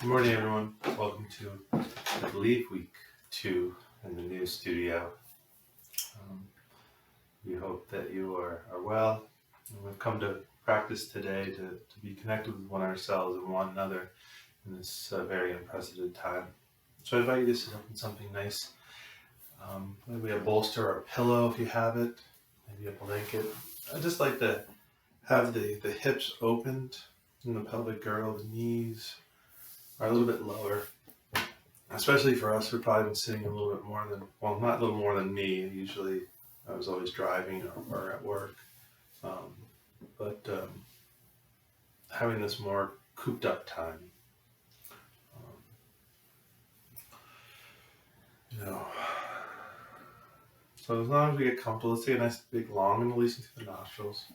Good morning, everyone. Welcome to, I believe, week 2 in the new studio. We hope that you are well. And we've come to practice today to be connected with ourselves and one another in this very unprecedented time. So I invite you to sit up in something nice. Maybe a bolster or a pillow if you have it, maybe a blanket. I just like to have the hips opened in the pelvic girdle, the knees are a little bit lower, especially for us. We've probably been sitting a little bit more than, well, not a little more than me. Usually I was always driving or at work. But having this more cooped up time, So as long as we get comfortable, let's take a nice big long inhalation through the nostrils.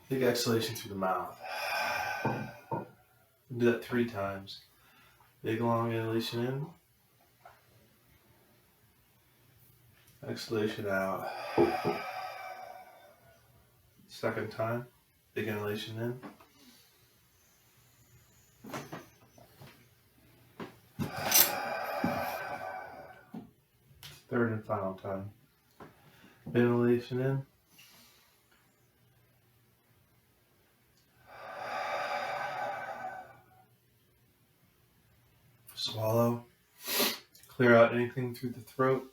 Big exhalation through the mouth. Do that 3 times. Big long inhalation in. Exhalation out. Second time. Big inhalation in. Third and final time. Inhalation in. Swallow. Clear out anything through the throat.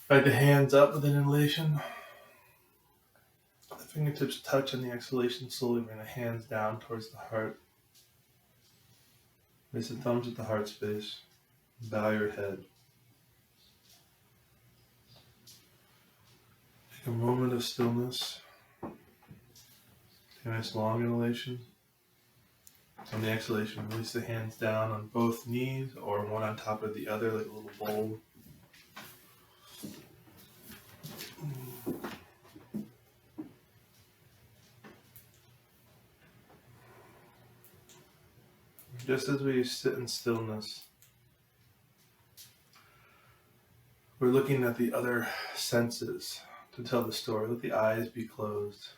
Right the hands up with an inhalation. The fingertips touch on the exhalation. Slowly bring the hands down towards the heart. Place the thumbs at the heart space. Bow your head. Take a moment of stillness. Take a nice long inhalation. On the exhalation, release the hands down on both knees or one on top of the other like a little bowl. Just as we sit in stillness, we're looking at the other senses to tell the story. Let the eyes be closed.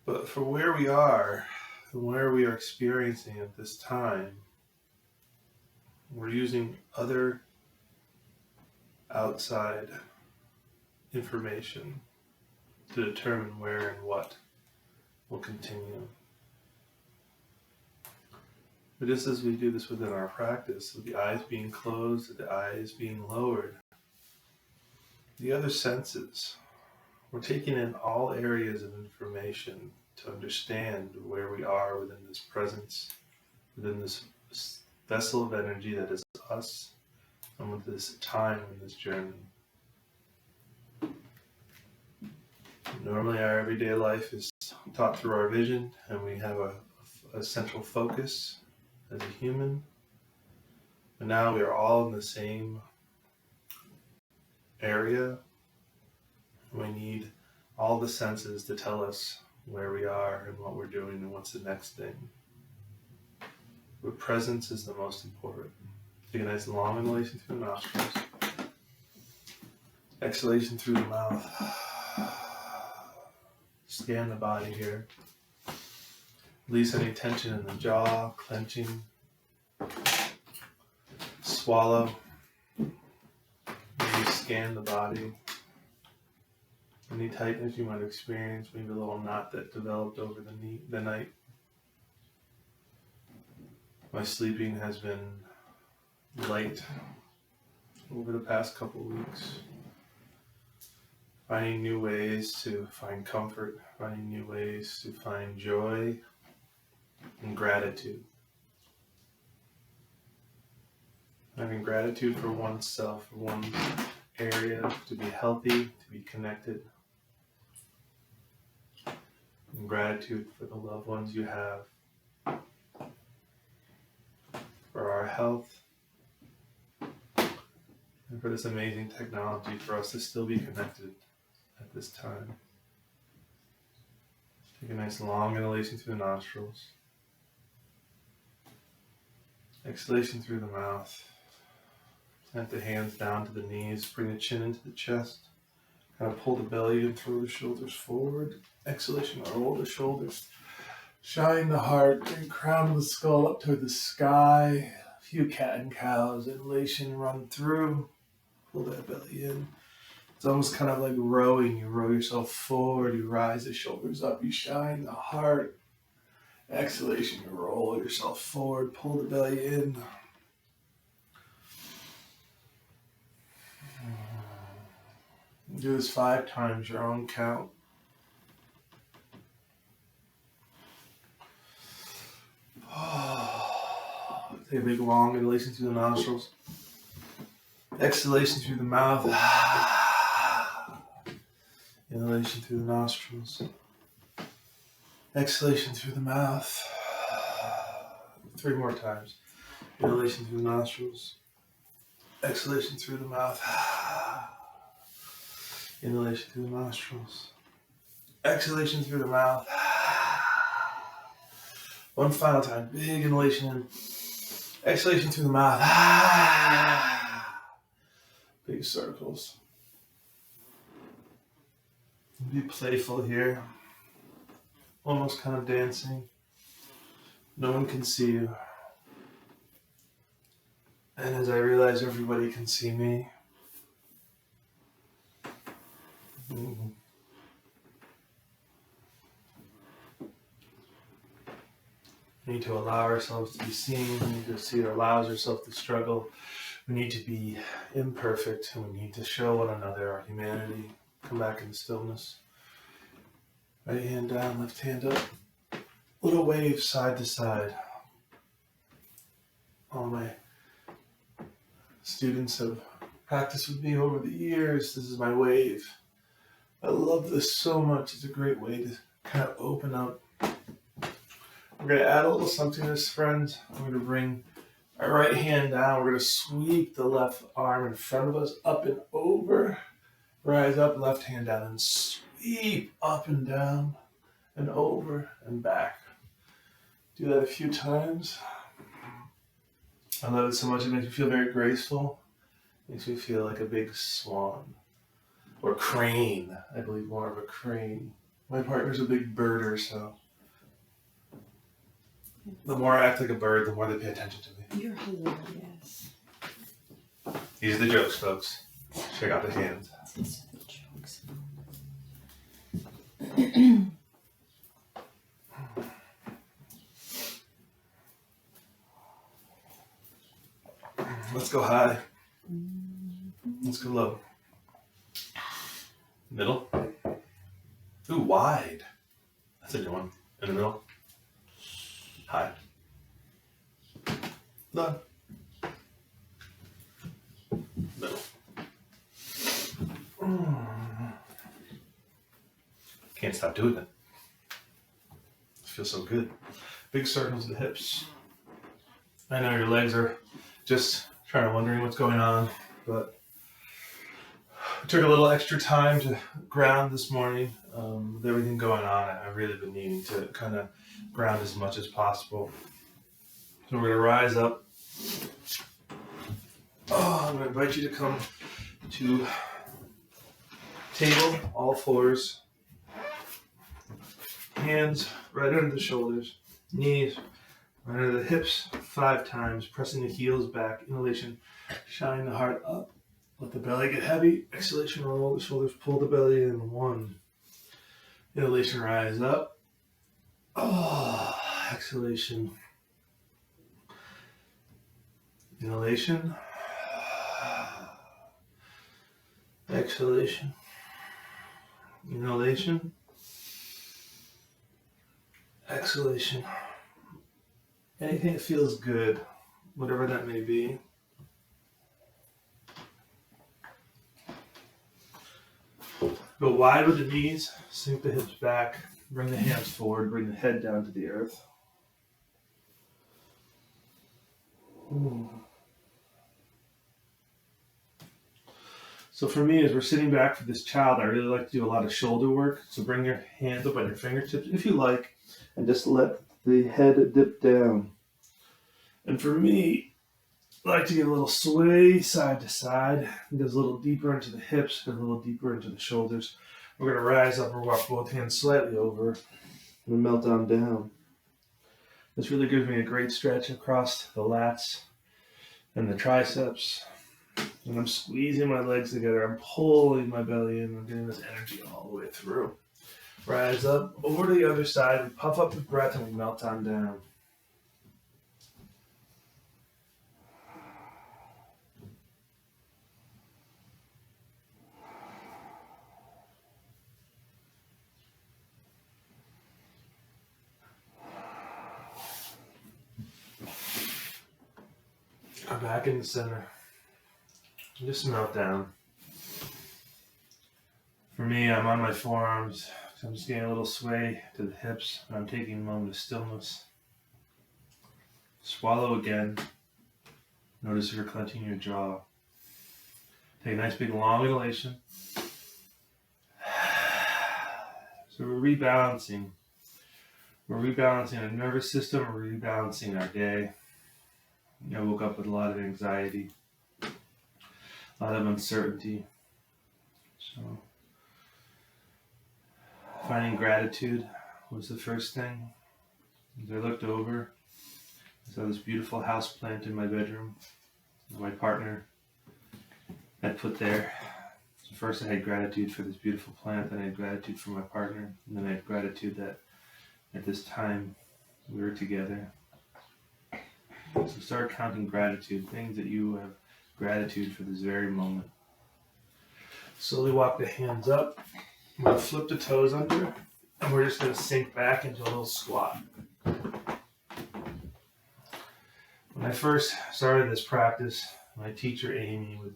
But for where we are and where we are experiencing at this time, we're using other outside information to determine where and what will continue. But just as we do this within our practice, with the eyes being closed, the eyes being lowered, the other senses, we're taking in all areas of information to understand where we are within this presence, within this vessel of energy that is us, and with this time in this journey. Normally our everyday life is taught through our vision, and we have a central focus as a human, but now we are all in the same area. We need all the senses to tell us where we are and what we're doing and what's the next thing. But presence is the most important. Take a nice long inhalation through the nostrils. Exhalation through the mouth. Scan the body here. Release any tension in the jaw, clenching. Swallow. Maybe scan the body. Any tightness you might experience, maybe a little knot that developed over the night. My sleeping has been light over the past couple of weeks. Finding new ways to find comfort, finding new ways to find joy and gratitude. Having gratitude for oneself, for one area, to be healthy, to be connected. And gratitude for the loved ones you have, for our health, and for this amazing technology for us to still be connected at this time. Take a nice long inhalation through the nostrils. Exhalation through the mouth. Plant the hands down to the knees. Bring the chin into the chest. Kind of pull the belly and throw the shoulders forward. Exhalation, roll the shoulders. Shine the heart and crown the skull up toward the sky. A few cat and cows. Inhalation, run through. Pull that belly in. It's almost kind of like rowing. You row yourself forward. You rise the shoulders up. You shine the heart. Exhalation, you roll yourself forward. Pull the belly in. Do this 5 times, your own count. Take a big long inhalation through the nostrils. Exhalation through the mouth. Inhalation through the nostrils. Exhalation through the mouth. 3 more times. Inhalation through the nostrils. Exhalation through the mouth. Inhalation through the nostrils. Exhalation through the mouth. One final time. Big inhalation in. Exhalation through the mouth. Big circles. Be playful here. Almost kind of dancing. No one can see you. And as I realize everybody can see me, we need to allow ourselves to be seen. We need to see that allows ourselves to struggle. We need to be imperfect, and we need to show one another our humanity. Come back into stillness. Right hand down, left hand up. Little wave side to side. All my students have practiced with me over the years. This is my wave. I love this so much. It's a great way to kind of open up. We're going to add a little something to this, friends. I'm going to bring our right hand down. We're going to sweep the left arm in front of us, up and over. Rise up, left hand down, and sweep up and down and over and back. Do that a few times. I love it so much. It makes me feel very graceful. It makes me feel like a big swan. Or crane. I believe more of a crane. My partner's a big birder, so the more I act like a bird, the more they pay attention to me. You're hilarious. These are the jokes, folks. Check out the hands. These are the jokes. Let's go high. Let's go low. Middle. Ooh, wide. That's a new one. In the middle. High. Low. Middle. Can't stop doing it. It feels so good. Big circles of the hips. I know your legs are just wondering what's going on, but I took a little extra time to ground this morning. With everything going on, I've really been needing to kind of ground as much as possible. So we're going to rise up. I'm going to invite you to come to table, all fours. Hands right under the shoulders, knees right under the hips, 5 times, pressing the heels back. Inhalation, shine the heart up. Let the belly get heavy. Exhalation, roll the shoulders, pull the belly in. 1. Inhalation, rise up. Exhalation. Inhalation. Exhalation. Inhalation. Exhalation. Anything that feels good, whatever that may be. Go wide with the knees, sink the hips back, bring the hands forward, bring the head down to the earth. So for me, as we're sitting back for this child, I really like to do a lot of shoulder work. So bring your hands up on your fingertips if you like, and just let the head dip down. And for me, I like to get a little sway side to side. It goes a little deeper into the hips, goes a little deeper into the shoulders. We're going to rise up and walk both hands slightly over and melt on down. This really gives me a great stretch across the lats and the triceps. And I'm squeezing my legs together. I'm pulling my belly in. I'm getting this energy all the way through. Rise up over to the other side. We puff up the breath and we melt on down. Come back in the center. Just melt down. For me, I'm on my forearms. So I'm just getting a little sway to the hips, and I'm taking a moment of stillness. Swallow again. Notice if you're clenching your jaw. Take a nice big long inhalation. So we're rebalancing. We're rebalancing our nervous system. We're rebalancing our day. I woke up with a lot of anxiety, a lot of uncertainty. So finding gratitude was the first thing. As I looked over, I saw this beautiful house plant in my bedroom that my partner had put there. So first I had gratitude for this beautiful plant, then I had gratitude for my partner, and then I had gratitude that at this time we were together. So start counting gratitude, things that you have gratitude for this very moment. Slowly walk the hands up. I'm going to flip the toes under, and we're just going to sink back into a little squat. When I first started this practice, my teacher Amy would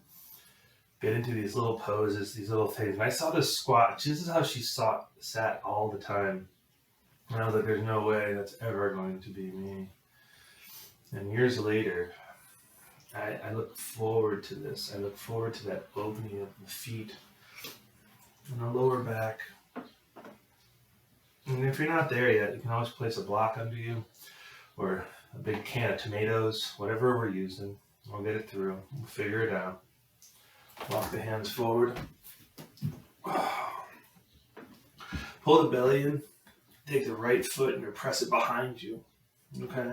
get into these little poses, these little things. And I saw this squat. This is how she sat all the time. And I was like, there's no way that's ever going to be me. And years later, I look forward to this. I look forward to that opening of the feet and the lower back. And if you're not there yet, you can always place a block under you or a big can of tomatoes, whatever we're using. We'll get it through. We'll figure it out. Walk the hands forward. Pull the belly in. Take the right foot and press it behind you. Okay?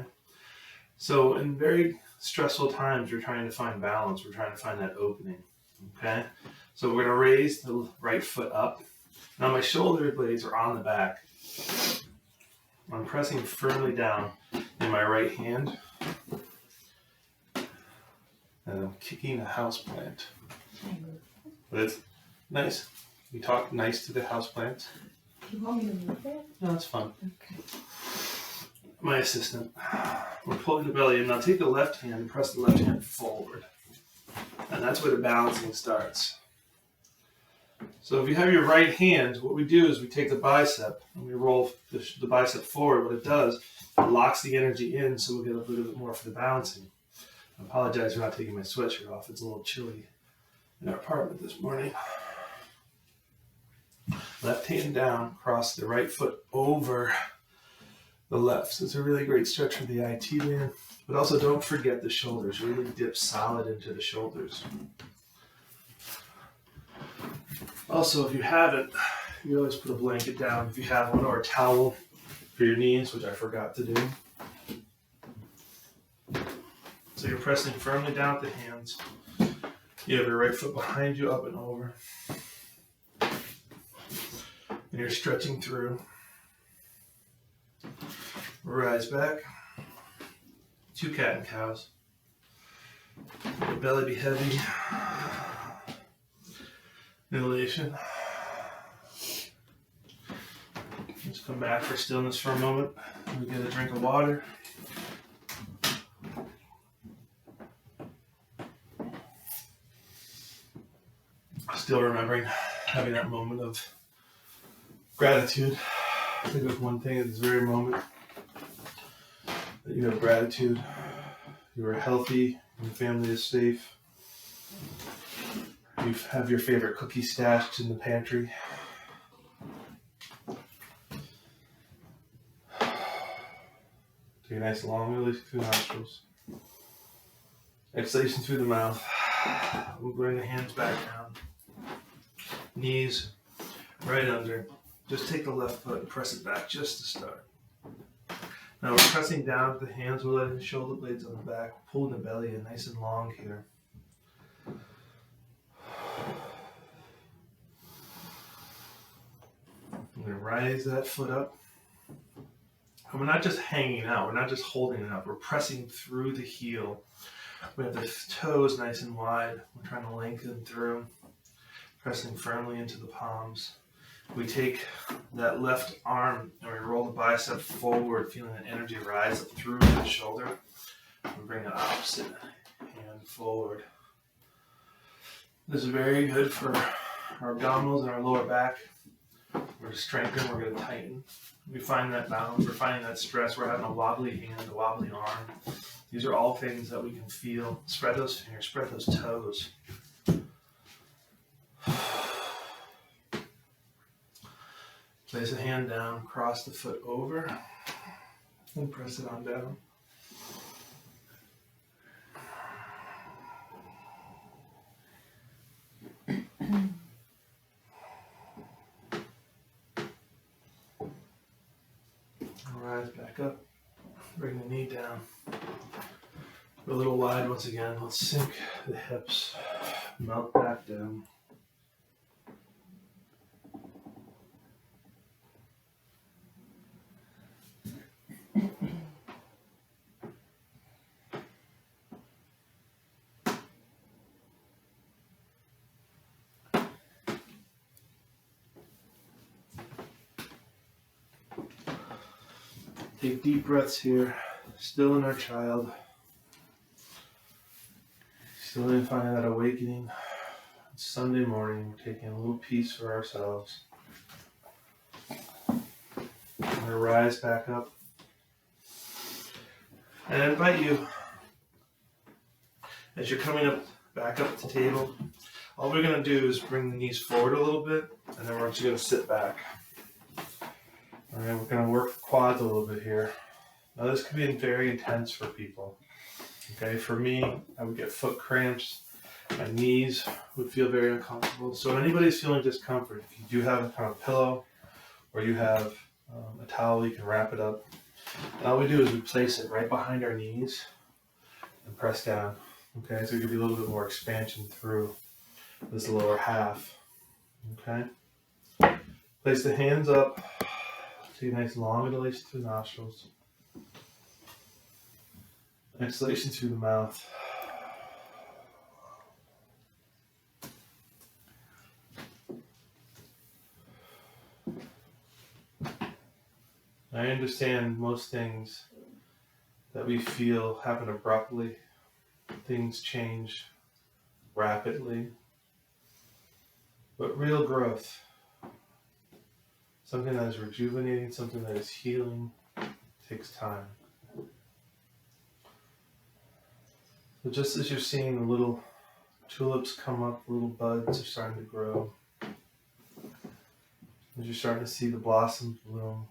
So in very stressful times, we're trying to find balance. We're trying to find that opening. Okay? So we're going to raise the right foot up. Now my shoulder blades are on the back. I'm pressing firmly down in my right hand. And I'm kicking a houseplant. But it's nice. You talk nice to the houseplant. You want me to move it? No, it's fun. Okay. My assistant. We're pulling the belly in. Now take the left hand and press the left hand forward. And that's where the balancing starts. So if you have your right hand, what we do is we take the bicep and we roll the bicep forward. What it does, it locks the energy in so we'll get a little bit more for the balancing. I apologize for not taking my sweatshirt off. It's a little chilly in our apartment this morning. Left hand down, cross the right foot over the left. So it's a really great stretch for the IT band. But also don't forget the shoulders. Really dip solid into the shoulders. Also, if you haven't, you always put a blanket down if you have one, or a towel for your knees, which I forgot to do. So you're pressing firmly down with the hands. You have your right foot behind you, up and over. And you're stretching through. Rise back. 2 cat and cows. Let the belly be heavy. Inhalation. Just come back for stillness for a moment. We get a drink of water. Still remembering having that moment of gratitude. I think of one thing at this very moment, that you have gratitude. You are healthy, your family is safe. You have your favorite cookie stashed in the pantry. Take a nice long release through the nostrils. Exhalation through the mouth. We'll bring the hands back down. Knees right under. Just take the left foot and press it back just to start. Now we're pressing down with the hands. We're letting the shoulder blades on the back. Pulling the belly in nice and long here. I'm going to rise that foot up. And we're not just hanging out. We're not just holding it up. We're pressing through the heel. We have the toes nice and wide. We're trying to lengthen through. Pressing firmly into the palms. We take that left arm and we roll the bicep forward, feeling the energy rise up through the shoulder. We bring the opposite hand forward. This is very good for our abdominals and our lower back. We're going to strengthen, we're going to tighten. We find that balance, we're finding that stress, we're having a wobbly hand, a wobbly arm. These are all things that we can feel. Spread those fingers, spread those toes. Place a hand down, cross the foot over, and press it on down. Rise back up, bring the knee down. We're a little wide once again. Let's sink the hips, melt back down. Take deep breaths here, still in our child. Still in finding that awakening. It's Sunday morning, we're taking a little piece for ourselves. We're going to rise back up. And I invite you, as you're coming up, back up to the table, all we're going to do is bring the knees forward a little bit, and then we're just going to sit back. All right, we're going to work the quads a little bit here. Now this could be very intense for people. Okay, for me, I would get foot cramps. My knees would feel very uncomfortable. So if anybody's feeling discomfort, if you do have a kind of pillow or you have a towel, you can wrap it up. And all we do is we place it right behind our knees and press down. Okay, so it gives you a little bit more expansion through this lower half. Okay, place the hands up. Take a nice long inhalation through the nostrils. Exhalation through the mouth. I understand most things that we feel happen abruptly. Things change rapidly. But real growth, something that is rejuvenating, something that is healing, takes time. So just as you're seeing the little tulips come up, little buds are starting to grow. As you're starting to see the blossoms bloom.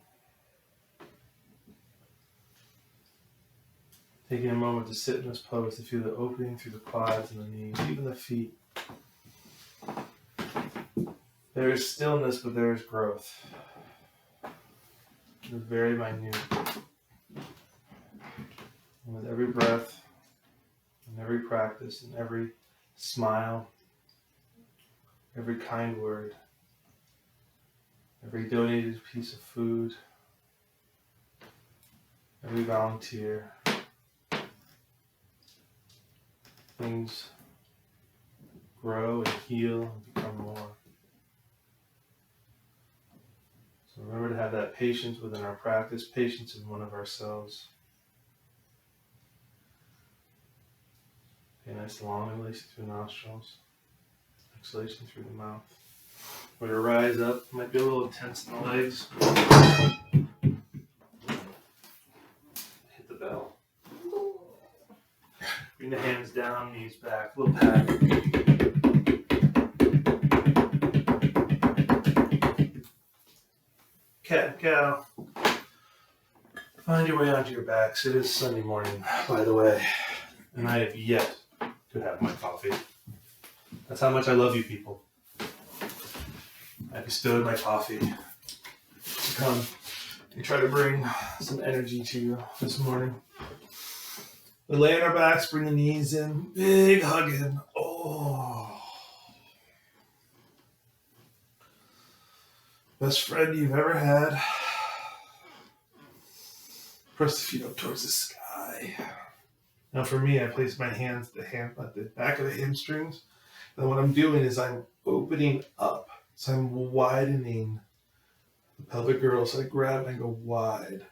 Taking a moment to sit in this pose to feel the opening through the quads and the knees, even the feet. There is stillness, but there is growth. It's very minute. And with every breath, and every practice, and every smile, every kind word, every donated piece of food, every volunteer, things grow and heal and become more. So remember to have that patience within our practice, patience in one of ourselves. A nice long inhalation through the nostrils, exhalation through the mouth. We're going to rise up, might be a little tense in the legs. Hit the bell. Bring the hands down, knees back, little pat. Cat and cow. Find your way onto your backs. It is Sunday morning, by the way, and I have yet to have my coffee. That's how much I love you people. I bestowed my coffee to come and try to bring some energy to you this morning. We lay on our backs, bring the knees in, big hug in. Oh. Best friend you've ever had. Press the feet up towards the sky. Now for me, I place my hands at the back of the hamstrings. And what I'm doing is I'm opening up. So I'm widening the pelvic girdle. So I grab and I go wide.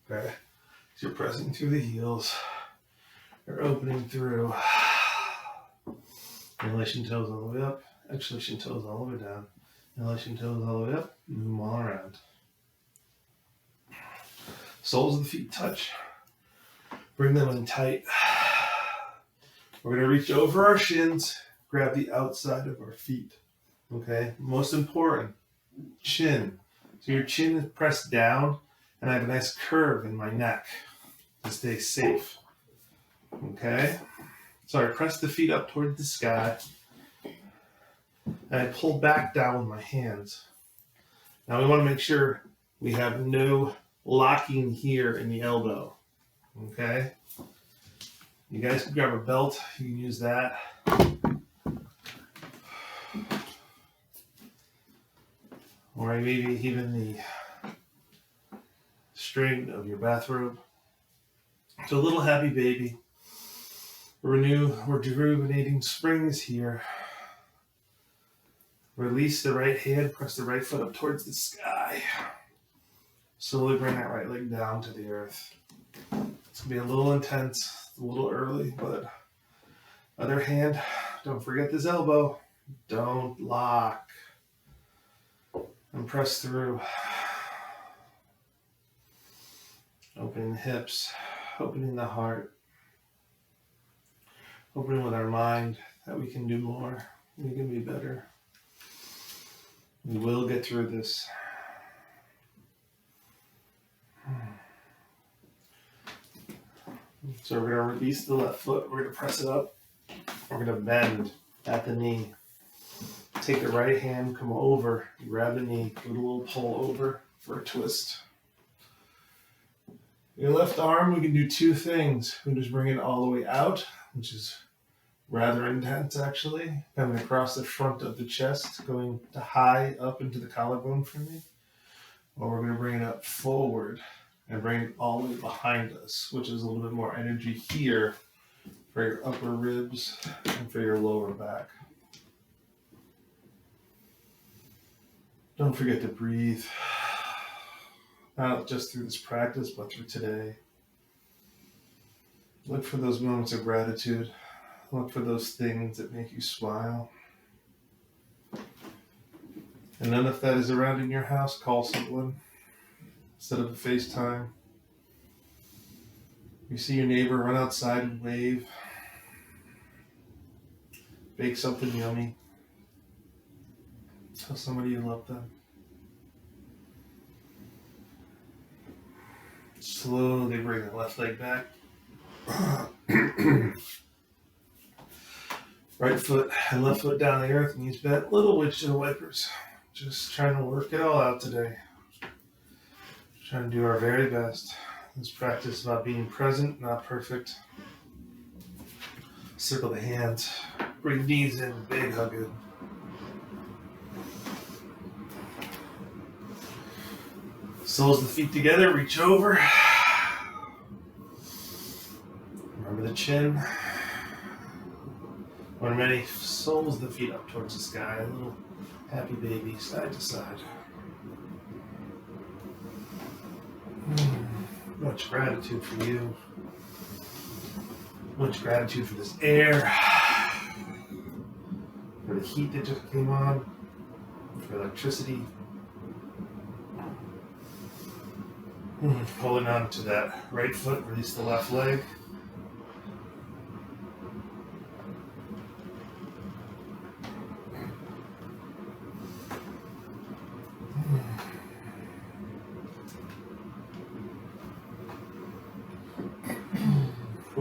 Okay. So you're pressing through the heels. You're opening through. Inhalation toes all the way up. Exhalation toes all the way down. Inhalation toes all the way up. Move them all around. Soles of the feet touch. Bring them in tight. We're going to reach over our shins. Grab the outside of our feet. Okay? Most important, chin. So your chin is pressed down, and I have a nice curve in my neck to stay safe. Okay? So I press the feet up toward the sky, and I pull back down with my hands. Now we want to make sure we have no locking here in the elbow. Okay? You guys can grab a belt, you can use that. Or maybe even the string of your bathrobe. So a little happy baby. Rejuvenating spring is here. Release the right hand, press the right foot up towards the sky. Slowly bring that right leg down to the earth. It's gonna be a little intense, a little early, but other hand, don't forget this elbow. Don't lock. And press through. Opening the hips, opening the heart. Opening with our mind that we can do more, we can be better. We will get through this. So we're going to release the left foot, we're going to press it up, we're going to bend at the knee. Take the right hand, come over, grab the knee, do a little pull over for a twist. Your left arm, we can do two things. We can just bring it all the way out, which is rather intense actually. Coming across the front of the chest, going to high up into the collarbone for me. Or we're going to bring it up forward and bring it all the way behind us, which is a little bit more energy here for your upper ribs and for your lower back. Don't forget to breathe, not just through this practice, but through today. Look for those moments of gratitude. Look for those things that make you smile. And then if that is around in your house, call someone instead of a FaceTime. You see your neighbor, run outside and wave. Bake something yummy. Tell somebody you love them. Slowly bring the left leg back. Right foot and left foot down the earth, knees bent, little windshield wipers. Just trying to work it all out today. Trying to do our very best. This practice is about being present, not perfect. Circle the hands. Bring knees in, big hug in. Soles of the feet together, reach over. Remember the chin. Or many soles of the feet up towards the sky. A little happy baby, side to side. Much gratitude for you. Much gratitude for this air. For the heat that just came on. For electricity. Holding on to that right foot, release the left leg.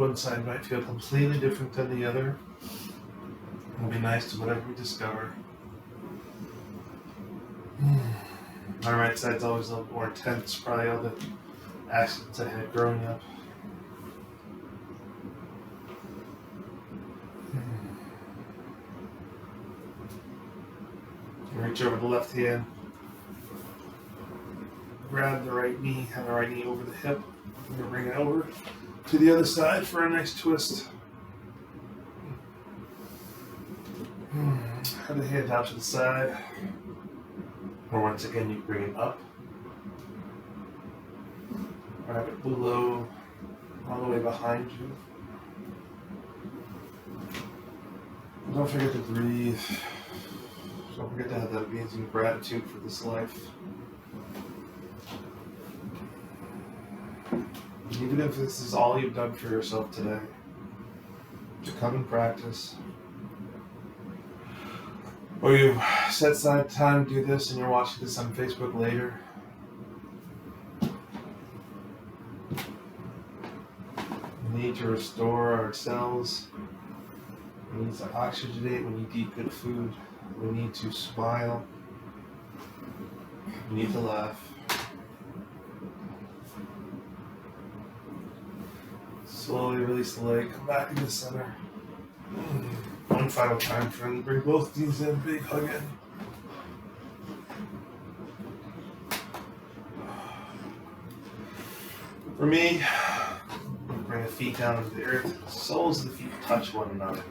one side might feel completely different than the other. It'll be nice to whatever we discover. My right side's always a little more intense, probably all the accidents I had growing up. Reach over the left hand, grab the right knee, have the right knee over the hip. I'm going to bring it over to the other side for a nice twist. Have the hand out to the side. Or once again, you bring it up. Grab it below, all the way behind you. And don't forget to breathe. Don't forget to have that amazing gratitude for this life. Even if this is all you've done for yourself today, to come and practice. Or you set aside time to do this and you're watching this on Facebook later. We need to restore our cells. We need to oxygenate. We need to eat good food. We need to smile. We need to laugh. Slowly release the leg. Come back into the center. One final time, friend. Bring both knees in. Big hug in. For me, bring the feet down into the earth. Soles of the feet touch one another.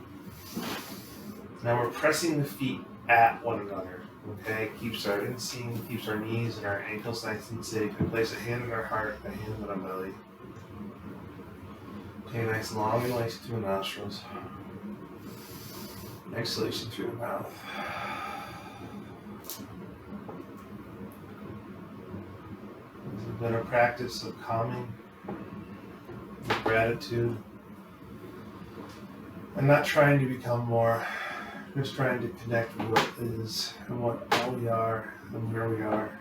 Now we're pressing the feet at one another. Okay, keeps our inseam, keeps our knees and our ankles nice and safe. And place a hand on our heart, a hand on our belly. Okay, nice long inhalation through the nostrils. Exhalation through the mouth. This has been a practice of calming, of gratitude, and not trying to become more, just trying to connect with what is and what all we are and where we are.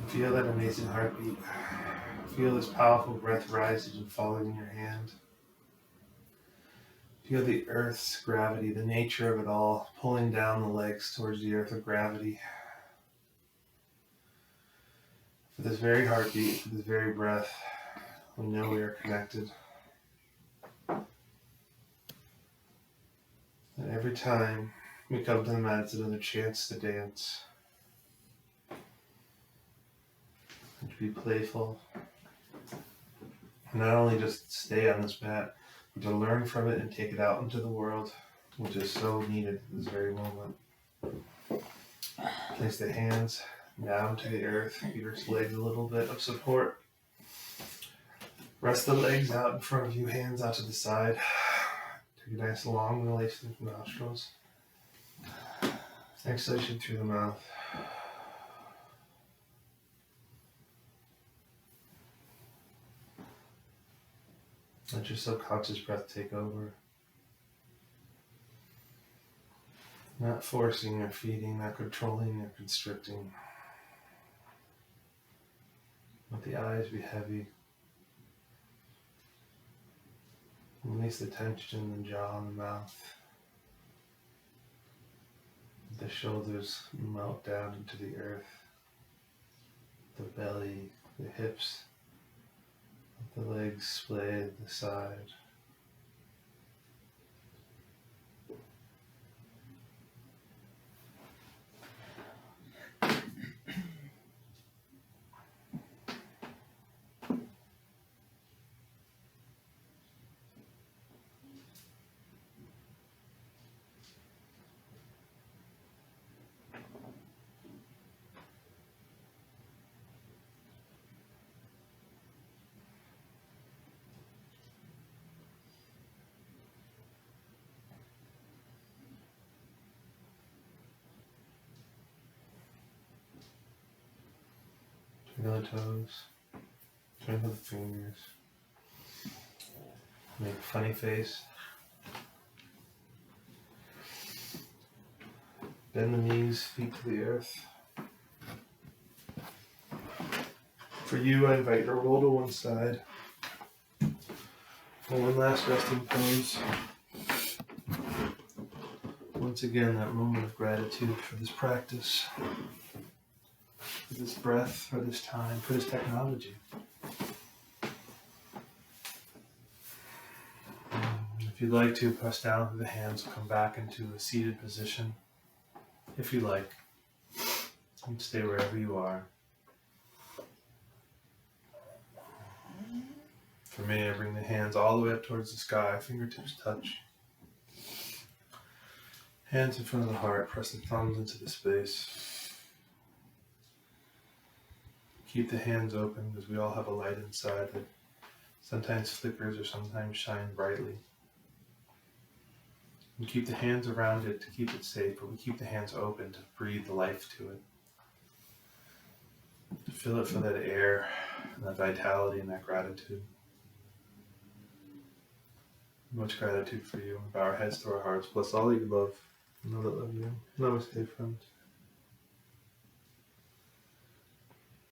Feel that amazing heartbeat. Feel this powerful breath rising and falling in your hand. Feel the earth's gravity, the nature of it all, pulling down the legs towards the earth of gravity. For this very heartbeat, for this very breath, we know we are connected. And every time we come to the mat, it's another chance to dance. And to be playful. And not only just stay on this mat, but to learn from it and take it out into the world, which is so needed at this very moment. Place the hands down to the earth, give your legs a little bit of support. Rest the legs out in front of you, hands out to the side. Take a nice long inhalation through the nostrils. Exhalation through the mouth. Let your subconscious breath take over. Not forcing or feeding, not controlling or constricting. Let the eyes be heavy. Release the tension in the jaw and the mouth. Let the shoulders melt down into the earth. The belly, the hips. Let the legs splay the side. Twinkle the toes, twinkle the fingers, make a funny face, bend the knees, feet to the earth, For you, I invite you to roll to one side. For one last resting pose. Once again, that moment of gratitude for this practice, for this breath, for this time, for this technology. If you'd like to, press down through the hands, come back into a seated position. If you like, you can stay wherever you are. For me, I bring the hands all the way up towards the sky, fingertips touch. Hands in front of the heart, press the thumbs into the space. Keep the hands open because we all have a light inside that sometimes flickers or sometimes shines brightly. We keep the hands around it to keep it safe, but we keep the hands open to breathe the life to it. To fill it for that air, and that vitality, and that gratitude. Much gratitude for you. Bow our heads to our hearts. Bless all that you love. Know that love you. Namaste, friends.